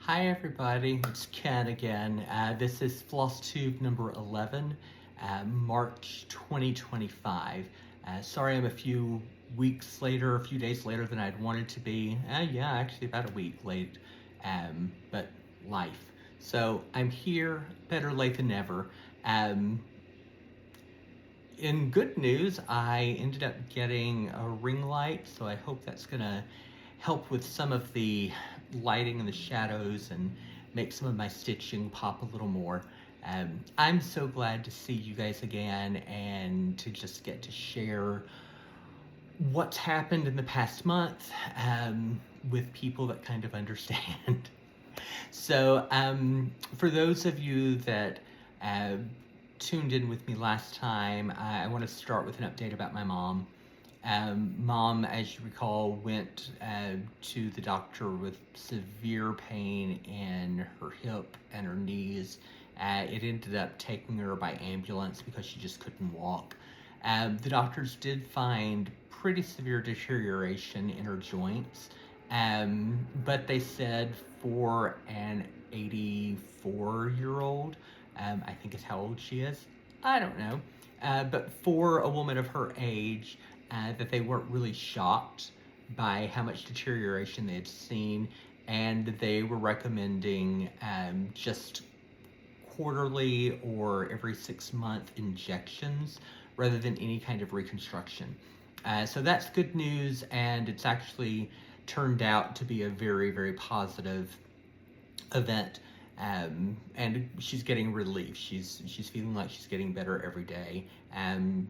Hi everybody, it's Ken again. This is Flosstube number 11, March 2025. Sorry I'm a few days later than I'd wanted to be. Yeah, actually about a week late, but life. So I'm here, better late than never. In good news, I ended up getting a ring light, so I hope that's gonna help with some of the lighting and the shadows and make some of my stitching pop a little more. I'm so glad to see you guys again and to just get to share what's happened in the past month with people that kind of understand. So for those of you that tuned in with me last time, I want to start with an update about my mom. Mom, as you recall, went to the doctor with severe pain in her hip and her knees. It ended up taking her by ambulance because she just couldn't walk. The doctors did find pretty severe deterioration in her joints, but they said for an 84-year-old, I think is how old she is, I don't know, but for a woman of her age, that they weren't really shocked by how much deterioration they had seen, and they were recommending just quarterly or every 6-month injections rather than any kind of reconstruction. So that's good news, and it's actually turned out to be a very, very positive event. And she's getting relief. She's feeling like she's getting better every day.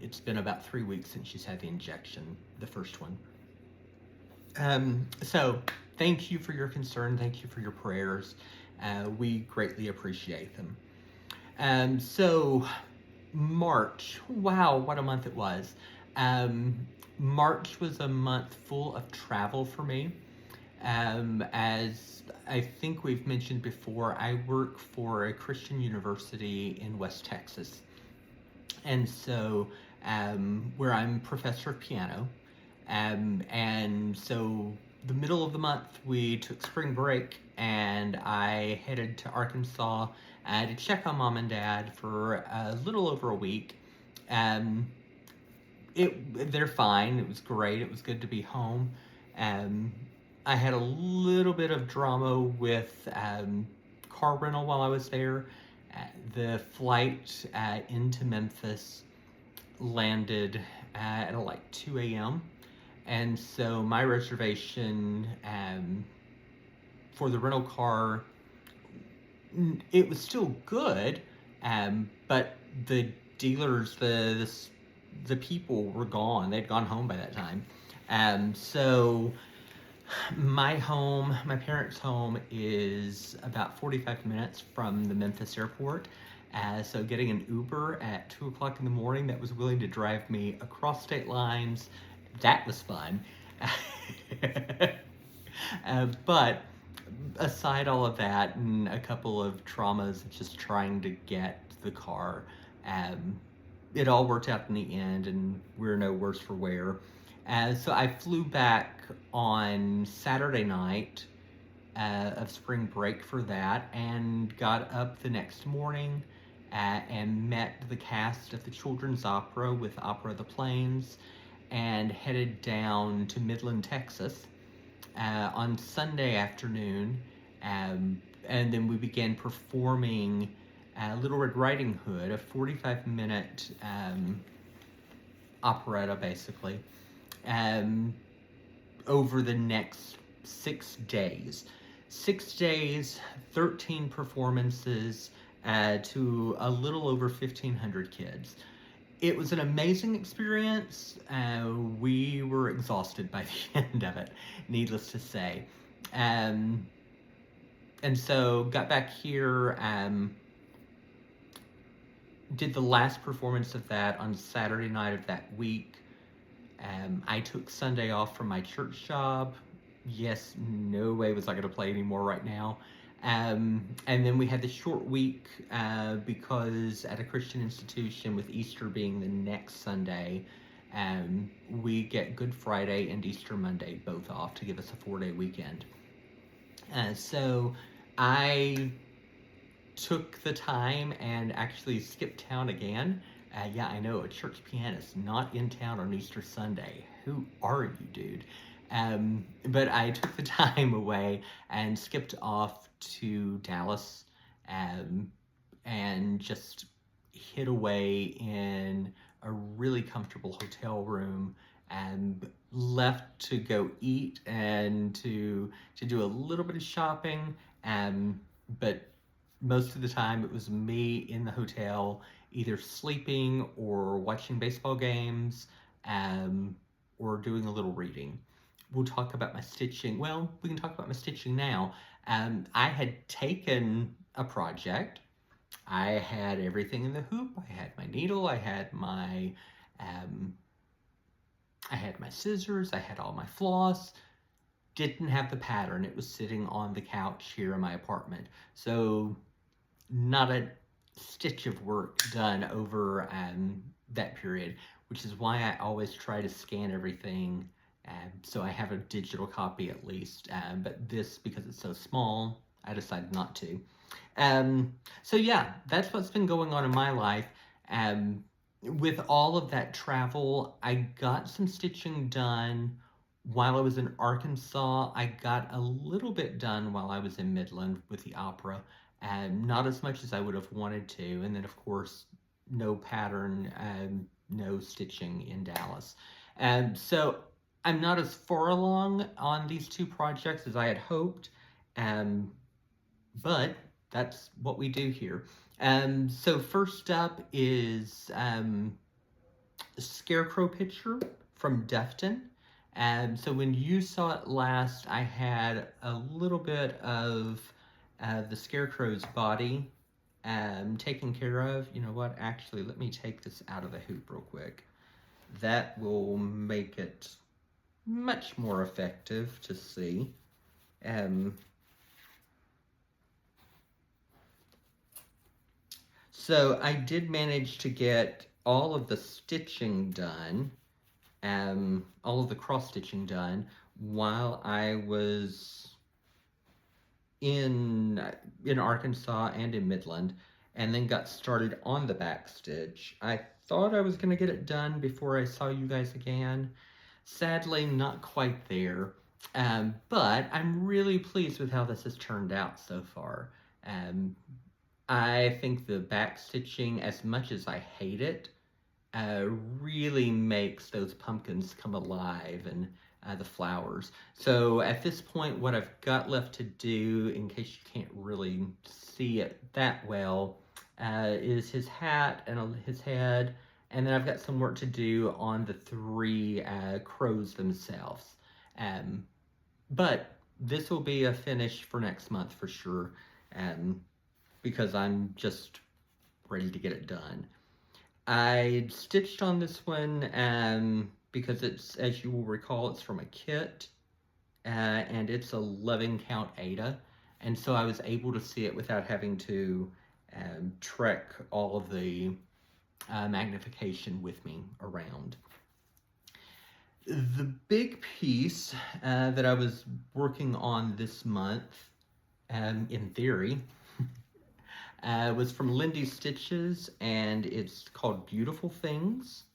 It's been about 3 weeks since she's had the injection, the first one. So thank you for your concern. Thank you for your prayers. We greatly appreciate them. So March, wow, what a month it was. March was a month full of travel for me. As I think we've mentioned before, I work for a Christian university in West Texas. And so, where I'm professor of piano. And so the middle of the month, we took spring break and I headed to Arkansas to check on mom and dad for a little over a week. They're fine. It was great. It was good to be home. I had a little bit of drama with car rental while I was there. The flight into Memphis landed at like 2 a.m. And so my reservation for the rental car, it was still good, but the dealers, the people were gone. They'd gone home by that time. So my parents' home is about 45 minutes from the Memphis airport. So getting an Uber at 2 o'clock in the morning that was willing to drive me across state lines, that was fun. But aside all of that and a couple of traumas of just trying to get the car, it all worked out in the end and we're no worse for wear. So I flew back on Saturday night of spring break for that and got up the next morning and met the cast of the Children's Opera with Opera of the Plains and headed down to Midland, Texas on Sunday afternoon. And then we began performing Little Red Riding Hood, a 45-minute operetta basically. Over the next 6 days. 6 days, 13 performances to a little over 1,500 kids. It was an amazing experience. We were exhausted by the end of it, needless to say. And so got back here, did the last performance of that on Saturday night of that week. I took Sunday off from my church job. Yes, no way was I going to play anymore right now. And then we had the short week because at a Christian institution with Easter being the next Sunday, we get Good Friday and Easter Monday both off to give us a 4-day weekend. So I took the time and actually skipped town again. Yeah, I know, a church pianist not in town on Easter Sunday. Who are you, dude? But I took the time away and skipped off to Dallas, um, and just hid away in a really comfortable hotel room and left to go eat and to do a little bit of shopping. But most of the time it was me in the hotel, either sleeping or watching baseball games, um, or doing a little reading. We'll talk about my stitching. Well, we can talk about my stitching now. I had taken a project. I had everything in the hoop. I had my needle. Um, I had my scissors. I had all my floss. Didn't have the pattern. It was sitting on the couch here in my apartment. So not a stitch of work done over that period, which is why I always try to scan everything, so I have a digital copy at least. But this, because it's so small, I decided not to. So yeah, that's what's been going on in my life. With all of that travel, I got some stitching done while I was in Arkansas. I got a little bit done while I was in Midland with the opera, and not as much as I would have wanted to. And then, of course, no pattern, no stitching in Dallas. So I'm not as far along on these two projects as I had hoped, but that's what we do here. So first up is a scarecrow picture from Defton. So when you saw it last, I had a little bit of the scarecrow's body taken care of. You know what? Actually, let me take this out of the hoop real quick. That will make it much more effective to see. So I did manage to get all of the stitching done, all of the cross stitching done while I was in Arkansas and in Midland, and then got started on the back stitch. I thought I was going to get it done before I saw you guys again. Sadly, not quite there. But I'm really pleased with how this has turned out so far. I think the back stitching, as much as I hate it, really makes those pumpkins come alive, and the flowers. So at this point, what I've got left to do, in case you can't really see it that well, is his hat and his head, and then I've got some work to do on the three crows themselves. But this will be a finish for next month for sure, because I'm just ready to get it done. I stitched on this one because it's, as you will recall, it's from a kit, and it's a 11 count Aida, and so I was able to see it without having to trek all of the magnification with me around. The big piece that I was working on this month, in theory, was from Lindy Stitches, and it's called Beautiful Things.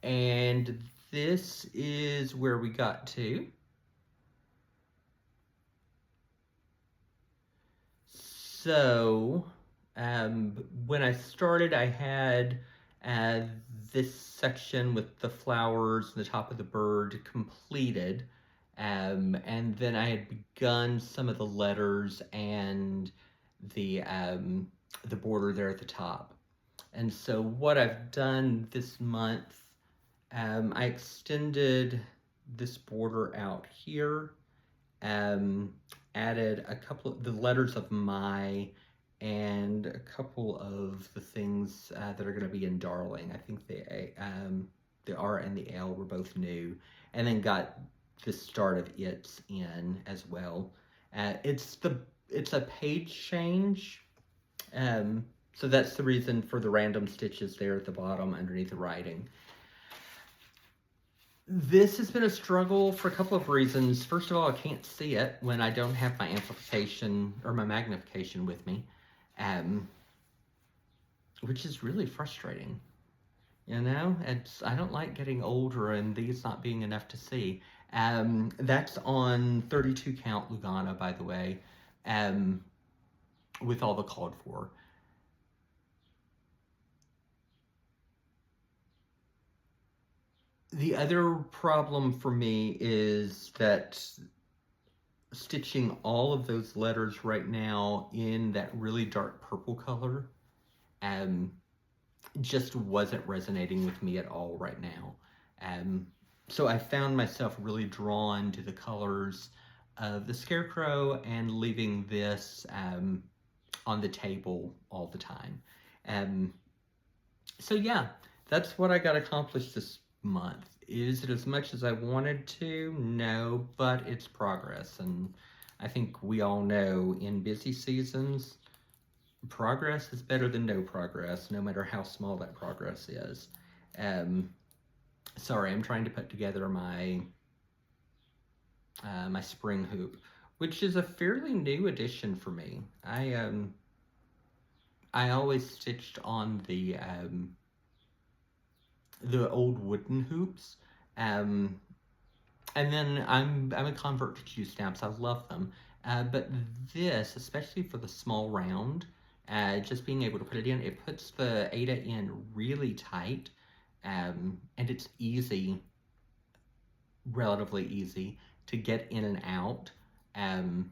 And this is where we got to. So, when I started, I had this section with the flowers and the top of the bird completed. And then I had begun some of the letters and the border there at the top. And so what I've done this month, I extended this border out here, added a couple of the letters of my and a couple of the things that are going to be in Darling. I think the R and the L were both new, and then got the start of its in as well. It's a page change, so that's the reason for the random stitches there at the bottom underneath the writing. This has been a struggle for a couple of reasons. First of all, I can't see it when I don't have my amplification or my magnification with me, um, which is really frustrating. You know, I don't like getting older and these not being enough to see. That's on 32 count Lugana, by the way, um, with all the called for. The other problem for me is that stitching all of those letters right now in that really dark purple color um, just wasn't resonating with me at all right now. Um, so I found myself really drawn to the colors of the scarecrow and leaving this on the table all the time. Um, so yeah, that's what I got accomplished this month. Is it as much as I wanted to? No, but it's progress. And I think we all know in busy seasons, progress is better than no progress, no matter how small that progress is. Um, sorry, I'm trying to put together my my spring hoop, which is a fairly new addition for me. I always stitched on the old wooden hoops, um, and then I'm a convert to Q stamps. I love them, but this, especially for the small round, just being able to put it in, it puts the Ada in really tight, and it's easy, relatively easy to get in and out. Um,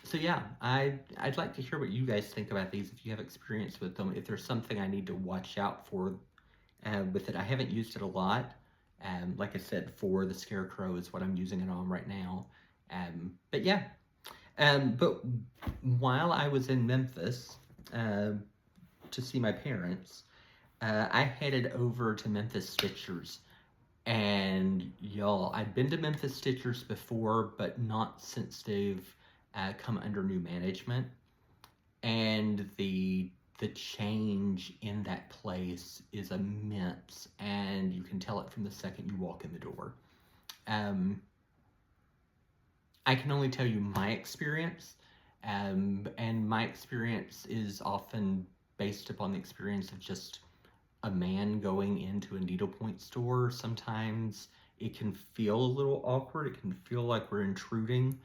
so yeah, I'd like to hear what you guys think about these. If you have experience with them, if there's something I need to watch out for with it. I haven't used it a lot. Like I said, for the scarecrow is what I'm using it on right now. But yeah, but while I was in Memphis to see my parents, I headed over to Memphis Stitchers. And y'all, I've been to Memphis Stitchers before, but not since they've come under new management. And the change in that place is immense, and you can tell it from the second you walk in the door. I can only tell you my experience, and my experience is often based upon the experience of just a man going into a needlepoint store. Sometimes it can feel a little awkward. It can feel like we're intruding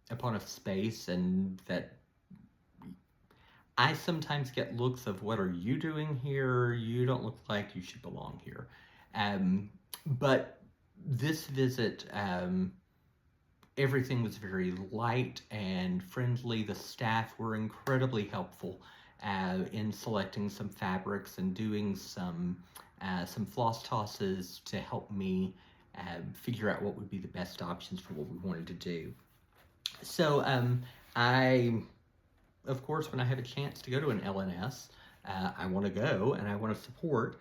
upon a space, and that I sometimes get looks of, what are you doing here? You don't look like you should belong here. But this visit, everything was very light and friendly. The staff were incredibly helpful in selecting some fabrics and doing some floss tosses to help me figure out what would be the best options for what we wanted to do. So I of course, when I have a chance to go to an LNS, I want to go and I want to support.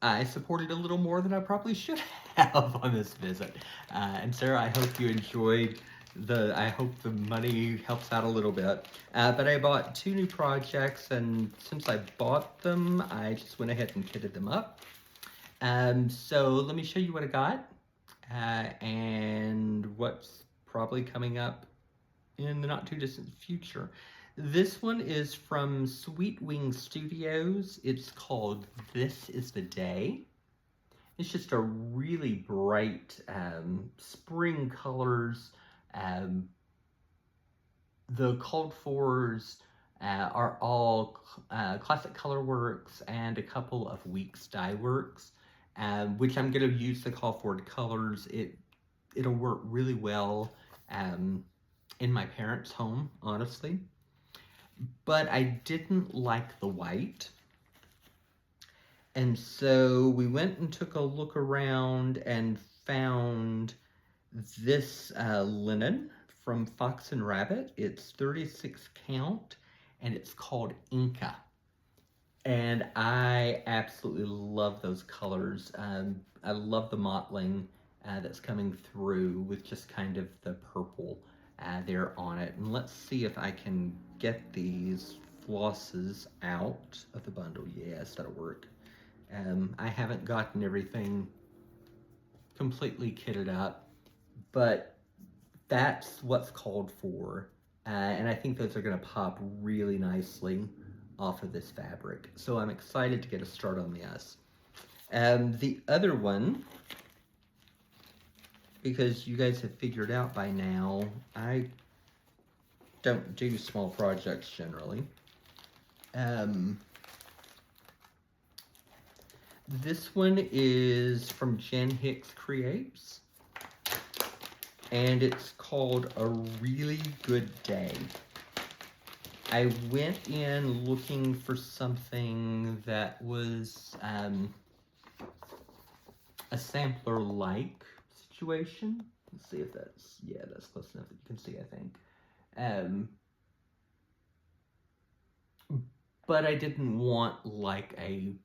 I supported a little more than I probably should have on this visit. And Sarah, I hope you enjoyed I hope the money helps out a little bit. But I bought 2 new projects, and since I bought them, I just went ahead and kitted them up. So let me show you what I got and what's probably coming up in the not too distant future. This one is from Sweet Wing Studios. It's called This Is the Day. It's just a really bright spring colors. The called fors are all Classic Colorworks and a couple of Weeks Dye Works, which I'm going to use the call for colors. It'll work really well in my parents' home, honestly. But I didn't like the white. And so we went and took a look around and found this linen from Fox and Rabbit. It's 36 count, and it's called Inca. And I absolutely love those colors. I love the mottling that's coming through with just kind of the purple there on it. And let's see if I can get these flosses out of the bundle. Yes, that'll work. I haven't gotten everything completely kitted up, but that's what's called for. And I think those are going to pop really nicely off of this fabric. So I'm excited to get a start on this. The other one, because you guys have figured out by now, I don't do small projects generally. This one is from Jen Hicks Creates, and it's called A Really Good Day. I went in looking for something that was a sampler-like situation. Let's see if that's, yeah, that's close enough that you can see, I think. But I didn't want like a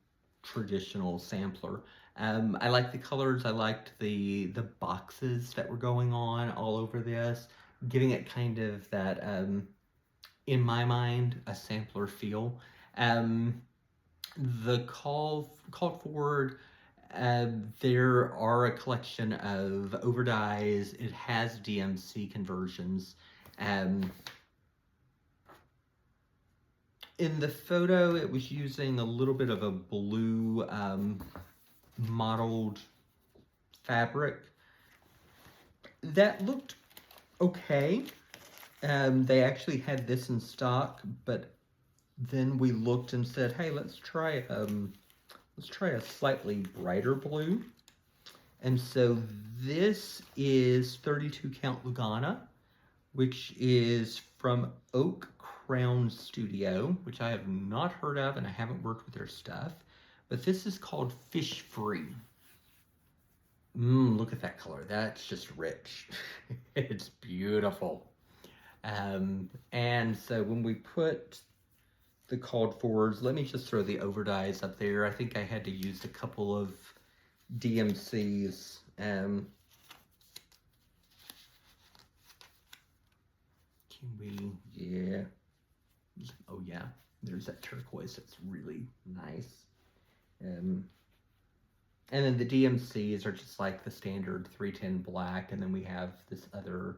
traditional sampler. I liked the colors. I liked the boxes that were going on all over this, giving it kind of that, in my mind, a sampler feel. The called forward. There are a collection of overdyes. It has DMC conversions. In the photo, it was using a little bit of a blue mottled fabric. That looked okay. They actually had this in stock, but then we looked and said, hey, let's try a slightly brighter blue. And so this is 32 count Lugana, which is from Oak Crown Studio, which I have not heard of and I haven't worked with their stuff. But this is called Fish Free. Look at that color. That's just rich. It's beautiful. And so when we put the called forwards, let me just throw the overdyes up there. I think I had to use a couple of DMCs. Can we, yeah. Oh yeah, there's that turquoise. That's really nice. And then the DMCs are just like the standard 310 black, and then we have this other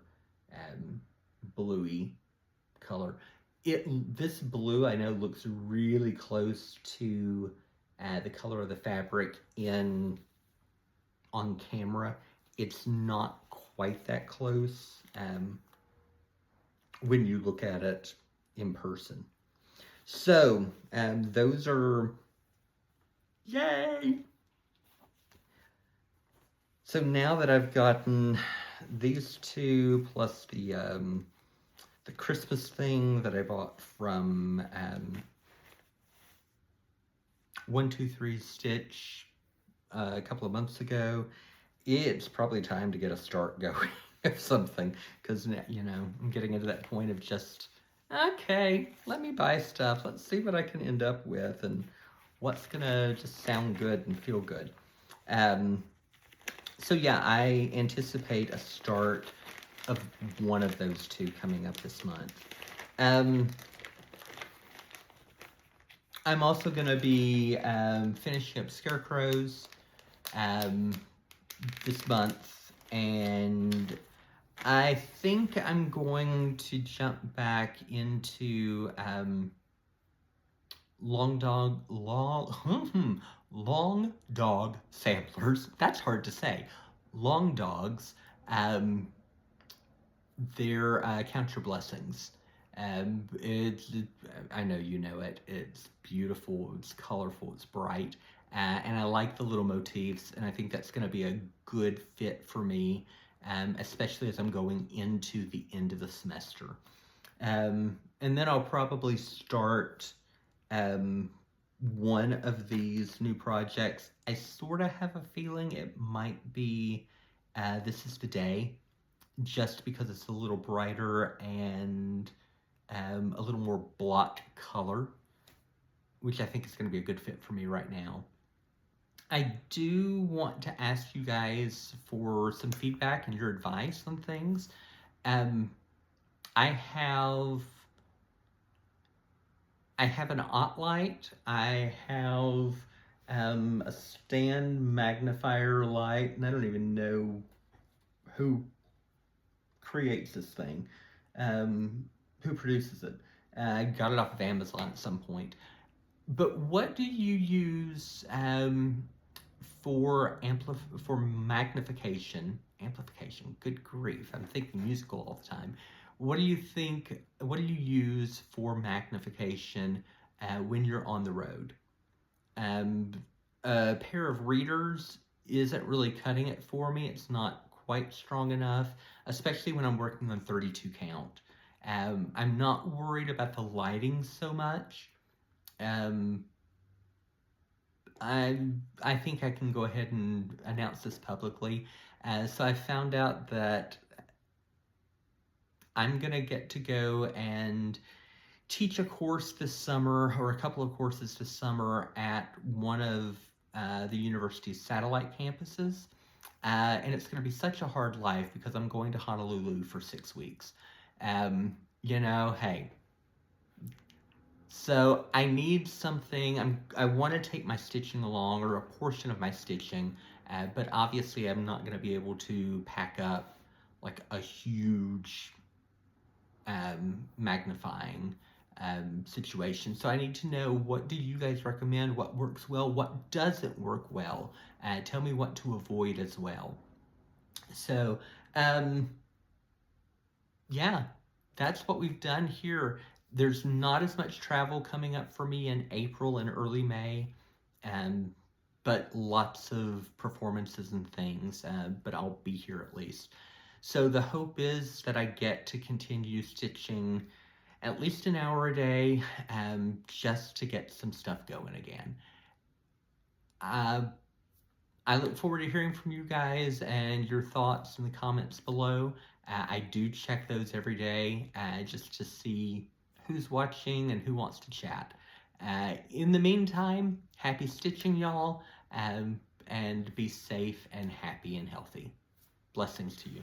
bluey color. This blue I know looks really close to the color of the fabric on camera. It's not quite that close when you look at it in person. So those are, yay! So now that I've gotten these two plus the Christmas thing that I bought from 123 Stitch a couple of months ago, it's probably time to get a start going of something, because, you know, I'm getting into that point of just, okay, let me buy stuff. Let's see what I can end up with and what's gonna just sound good and feel good. So yeah, I anticipate a start of one of those two coming up this month. I'm also going to be finishing up Scarecrows this month, and I think I'm going to jump back into long dog samplers. That's hard to say. Long dogs. They're Count Your Blessings. I know you know it. It's beautiful, it's colorful, it's bright, and I like the little motifs, and I think that's going to be a good fit for me, especially as I'm going into the end of the semester. And then I'll probably start one of these new projects. I sort of have a feeling it might be This Is the Day, just because it's a little brighter and a little more block color, which I think is going to be a good fit for me right now. I do want to ask you guys for some feedback and your advice on things. I have an Ottlight. I have a stand magnifier light, and I don't even know who creates this thing, um, who produces it. I got it off of Amazon at some point. But what do you use for magnification? Amplification. Good grief! I'm thinking musical all the time. What do you think? What do you use for magnification when you're on the road? Um, a pair of readers isn't really cutting it for me. It's not quite strong enough, especially when I'm working on 32 count. I'm not worried about the lighting so much. Um, I I think I can go ahead and announce this publicly. So I found out that I'm gonna get to go and teach a course this summer, or a couple of courses this summer, at one of the university's satellite campuses. And it's going to be such a hard life because I'm going to Honolulu for 6 weeks. Hey. So I need something. I want to take my stitching along, or a portion of my stitching, but obviously I'm not going to be able to pack up like a huge magnifying situation. So I need to know, what do you guys recommend? What works well? What doesn't work well? Tell me what to avoid as well. So, um, yeah, that's what we've done here. There's not as much travel coming up for me in April and early May, um, but lots of performances and things, but I'll be here at least. So the hope is that I get to continue stitching at least an hour a day, just to get some stuff going again. Uh, I look forward to hearing from you guys and your thoughts in the comments below. I do check those every day, just to see who's watching and who wants to chat. In the meantime, happy stitching, y'all, and be safe and happy and healthy. Blessings to you.